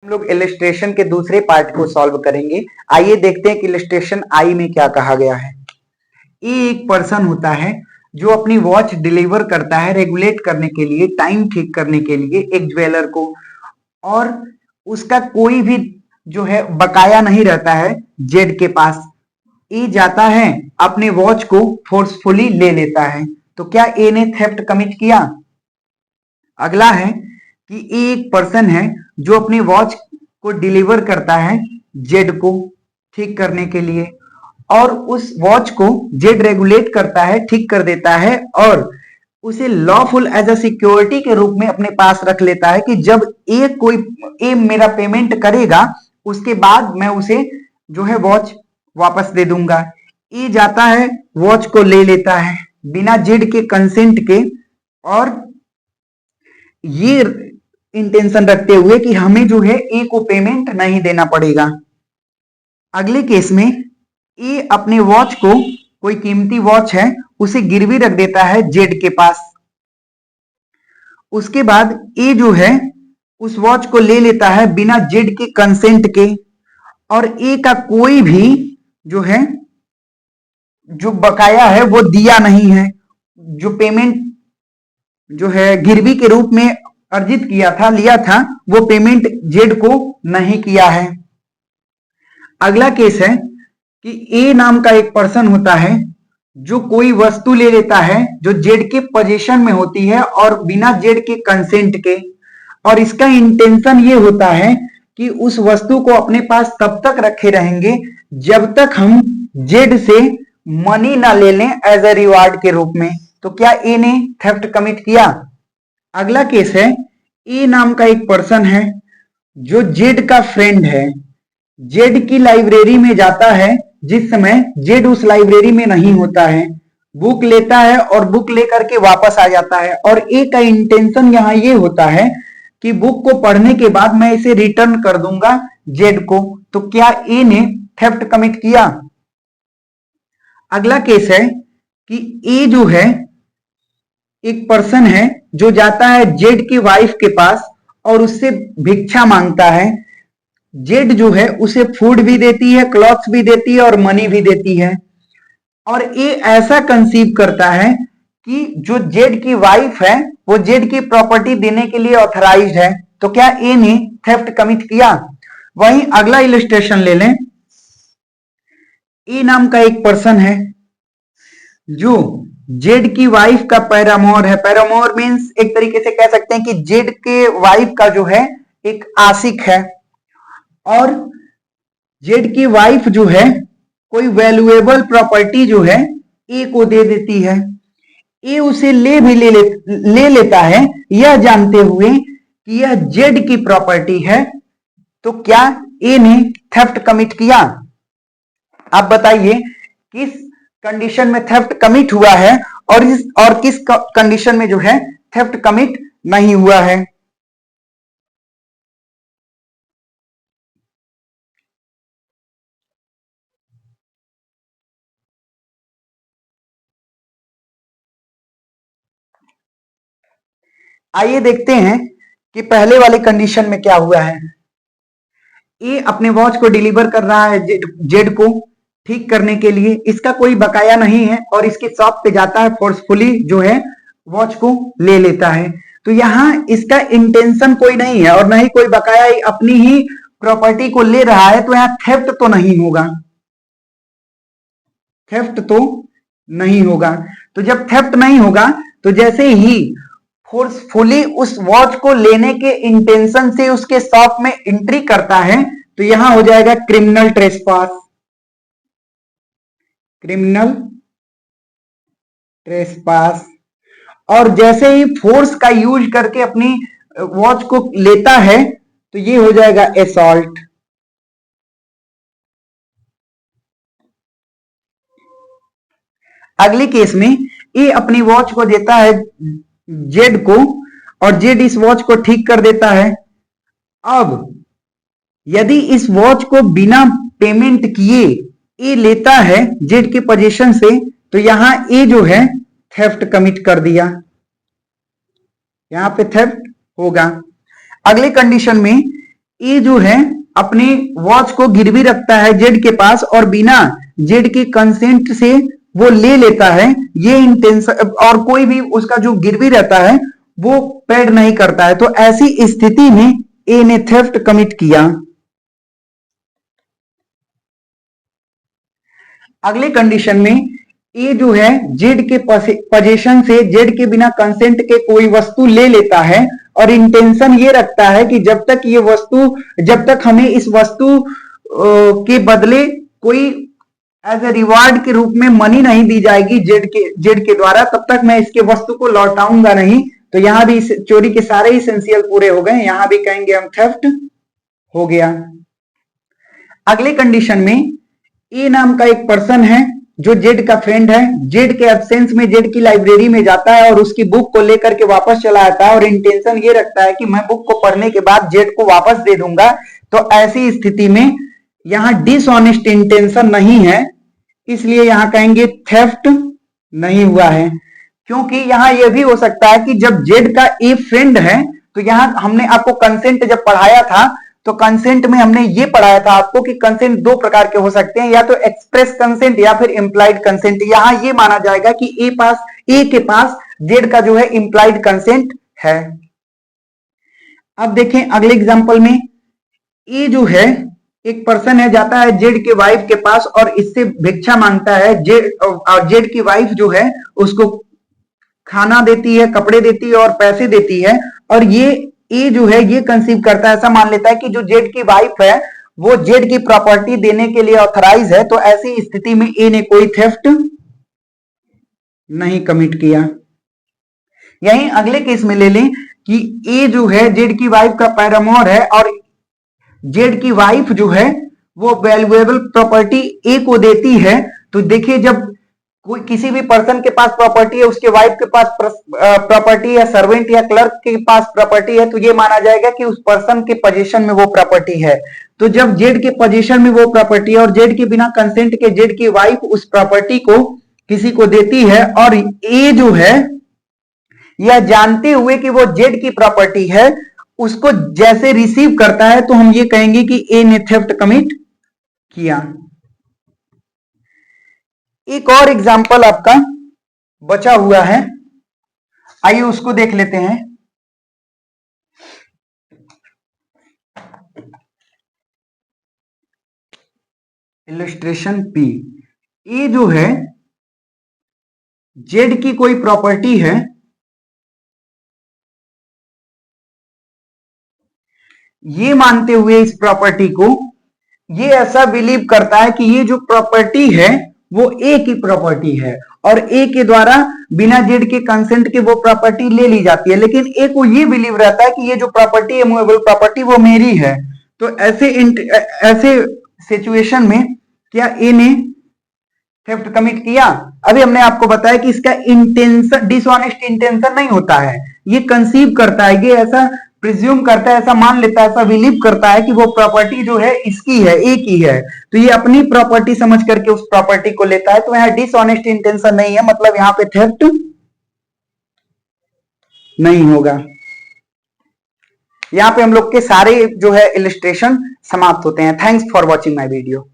हम लोग इलस्ट्रेशन के दूसरे पार्ट को सॉल्व करेंगे। आइए देखते हैं कि इलस्ट्रेशन आई में क्या कहा गया है। ये एक पर्सन होता है जो अपनी वॉच डिलीवर करता है रेगुलेट करने के लिए, टाइम ठीक करने के लिए एक ज्वेलर को, और उसका कोई भी जो है बकाया नहीं रहता है जेड के पास। ए जाता है अपने वॉच को फोर्सफुली ले लेता है। तो क्या ए ने थेफ्ट कमिट किया? अगला है कि ए एक पर्सन है जो अपनी वॉच को डिलीवर करता है जेड को ठीक करने के लिए, और उस वॉच को जेड रेगुलेट करता है, ठीक कर देता है, और उसे लॉफुल एज अ सिक्योरिटी के रूप में अपने पास रख लेता है कि जब ए मेरा पेमेंट करेगा उसके बाद मैं उसे जो है वॉच वापस दे दूंगा। ए जाता है वॉच को ले लेता है बिना जेड के कंसेंट के, और ये इंटेंशन रखते हुए कि हमें जो है ए को पेमेंट नहीं देना पड़ेगा। अगले केस में ए अपने वॉच को, कोई कीमती वॉच है, उसे गिरवी रख देता है जेड के पास। उसके बाद ए जो है उस वॉच को ले लेता है बिना जेड के कंसेंट के, और ए का कोई भी जो है जो बकाया है वो दिया नहीं है। जो पेमेंट जो है गिरवी के रूप में अर्जित किया था, लिया था, वो पेमेंट जेड को नहीं किया है। अगला केस है कि ए नाम का एक पर्सन होता है जो कोई वस्तु ले लेता है जो जेड के पोजीशन में होती है और बिना जेड के कंसेंट के, और इसका इंटेंशन ये होता है कि उस वस्तु को अपने पास तब तक रखे रहेंगे जब तक हम जेड से मनी ना ले लें एज अ रिवार्ड के रूप में। तो क्या ए ने थेफ्ट कमिट किया? अगला केस है ए नाम का एक पर्सन है जो जेड का फ्रेंड है, जेड की लाइब्रेरी में जाता है जिस समय जेड उस लाइब्रेरी में नहीं होता है, बुक लेता है और बुक लेकर के वापस आ जाता है, और ए का इंटेंशन यहां ये होता है कि बुक को पढ़ने के बाद मैं इसे रिटर्न कर दूंगा जेड को। तो क्या ए ने थेफ्ट कमिट किया? अगला केस है कि ए जो है एक पर्सन है जो जाता है जेड की वाइफ के पास और उससे भिक्षा मांगता है। जेड जो है उसे फूड भी देती है, क्लॉथ्स भी देती है और मनी भी देती है, और ए ऐसा कंसीव करता है कि जो जेड की वाइफ है वो जेड की प्रॉपर्टी देने के लिए ऑथराइज्ड है। तो क्या ए ने थेफ्ट कमिट किया? वहीं अगला इलस्ट्रेशन ले लें। ए नाम का एक पर्सन है जो जेड की वाइफ का पैरामोर है। पैरामोर मीन्स एक तरीके से कह सकते हैं कि जेड के वाइफ का जो है एक आशिक है, और जेड की वाइफ जो है कोई वैल्यूएबल प्रॉपर्टी जो है ए को दे देती है। ए उसे ले लेता है यह जानते हुए कि यह जेड की प्रॉपर्टी है। तो क्या ए ने थेफ्ट कमिट किया? आप बताइए किस कंडीशन में थेफ्ट कमिट हुआ है और किस कंडीशन में जो है थेफ्ट कमिट नहीं हुआ है। आइए देखते हैं कि पहले वाले कंडीशन में क्या हुआ है। ए अपने वॉच को डिलीवर कर रहा है जेड को ठीक करने के लिए, इसका कोई बकाया नहीं है, और इसके शॉप पे जाता है, फोर्सफुली जो है वॉच को ले लेता है। तो यहां इसका इंटेंशन कोई नहीं है और न ही कोई बकाया, अपनी ही प्रॉपर्टी को ले रहा है, तो यहां थेफ्ट तो नहीं होगा, थेफ्ट तो नहीं होगा। तो जब थेफ्ट नहीं होगा तो जैसे ही फोर्सफुली उस वॉच को लेने के इंटेंशन से उसके शॉप में एंट्री करता है तो यहां हो जाएगा क्रिमिनल ट्रेसपास, क्रिमिनल ट्रेसपास। और जैसे ही फोर्स का यूज करके अपनी वॉच को लेता है तो ये हो जाएगा असॉल्ट। अगले केस में ए अपनी वॉच को देता है जेड को और जेड इस वॉच को ठीक कर देता है। अब यदि इस वॉच को बिना पेमेंट किए ए लेता है जेड के पोजीशन से तो यहां ए जो है थेफ्ट कमिट कर दिया, यहां पे थेफ्ट होगा। अगले कंडीशन में ए जो है अपने वॉच को गिरवी रखता है जेड के पास और बिना जेड के कंसेंट से वो ले लेता है, ये इंटेंशन, और कोई भी उसका जो गिरवी रहता है वो पेड नहीं करता है, तो ऐसी स्थिति में ए ने थेफ्ट कमिट किया। अगले कंडीशन में ए जो है जेड के पोजीशन से जेड के बिना कंसेंट के कोई वस्तु ले लेता है और इंटेंशन ये रखता है कि जब तक हमें इस वस्तु के बदले कोई एज ए रिवार्ड के रूप में मनी नहीं दी जाएगी जेड के द्वारा, तब तक मैं इसके वस्तु को लौटाऊंगा नहीं। तो यहां भी चोरी के सारे इसेंशियल पूरे हो गए, यहां भी कहेंगे हम थेफ्ट हो गया। अगले कंडीशन में ए नाम का एक पर्सन है जो जेड का फ्रेंड है, जेड के एब्सेंस में जेड की लाइब्रेरी में जाता है और उसकी बुक को लेकर के वापस चला आता है और इंटेंशन ये रखता है कि मैं बुक को पढ़ने के बाद जेड को वापस दे दूंगा। तो ऐसी स्थिति में यहां डिसऑनेस्ट इंटेंशन नहीं है, इसलिए यहां कहेंगे थेफ्ट नहीं हुआ है। क्योंकि यहां यह भी हो सकता है कि जब जेड का ए फ्रेंड है, तो यहां हमने आपको कंसेंट जब पढ़ाया था तो कंसेंट में हमने ये पढ़ाया था आपको कि कंसेंट दो प्रकार के हो सकते हैं, या तो एक्सप्रेस कंसेंट या फिर इंप्लाइड कंसेंट। यहां ये माना जाएगा कि ए के पास जेड का जो है इंप्लाइड कंसेंट है। अब देखें अगले एग्जांपल में, ए जो है एक पर्सन है, जाता है जेड के वाइफ के पास और इससे भिक्षा मांगता है। जेड की वाइफ जो है उसको खाना देती है, कपड़े देती है और पैसे देती है, और ये ए जो है ये कंसीव करता है, ऐसा मान लेता है कि जो जेड की वाइफ है वो जेड की प्रॉपर्टी देने के लिए ऑथराइज है। तो ऐसी स्थिति में ए ने कोई थेफ्ट नहीं कमिट किया। यहीं अगले केस में ले लें कि ए जो है जेड की वाइफ का पैरामोर है और जेड की वाइफ जो है वो वैल्यूएबल प्रॉपर्टी ए को देती है। तो देखिए जब कोई किसी भी पर्सन के पास प्रॉपर्टी है, उसके वाइफ के पास प्रॉपर्टी या सर्वेंट या क्लर्क के पास प्रॉपर्टी है, तो ये माना जाएगा कि उस पर्सन के पोजीशन में वो प्रॉपर्टी है। तो जब जेड के पोजीशन में वो प्रॉपर्टी है और जेड के बिना कंसेंट के जेड की वाइफ उस प्रॉपर्टी को किसी को देती है और ए जो है यह जानते हुए कि वो जेड की प्रॉपर्टी है उसको जैसे रिसीव करता है, तो हम ये कहेंगे कि ए ने थेफ्ट कमिट किया। एक और एग्जाम्पल आपका बचा हुआ है, आइए उसको देख लेते हैं। इलस्ट्रेशन पी, ए जो है जेड की कोई प्रॉपर्टी है, ये मानते हुए इस प्रॉपर्टी को ये ऐसा बिलीव करता है कि ये जो प्रॉपर्टी है वो ए की प्रॉपर्टी है और ए के द्वारा बिना जेड के कंसेंट के वो प्रॉपर्टी ले ली जाती है, लेकिन ए को ये बिलीव रहता है कि ये जो प्रॉपर्टी है मूवेबल प्रॉपर्टी वो मेरी है। तो ऐसे सिचुएशन में क्या ए ने थेफ्ट कमिट किया? अभी हमने आपको बताया कि इसका इंटेंशन डिसऑनेस्ट इंटेंशन नहीं होता है, ये कंसीव करता है, ये ऐसा प्रिज्यूम करता है, ऐसा मान लेता है, ऐसा बिलीव करता है कि वो प्रॉपर्टी जो है इसकी है, ए की है, तो ये अपनी प्रॉपर्टी समझ करके उस प्रॉपर्टी को लेता है। तो यहाँ डिसऑनेस्ट इंटेंशन नहीं है, मतलब यहाँ पे थेफ्ट नहीं होगा। यहाँ पे हम लोग के सारे जो है इलस्ट्रेशन समाप्त होते हैं। Thanks for watching my video.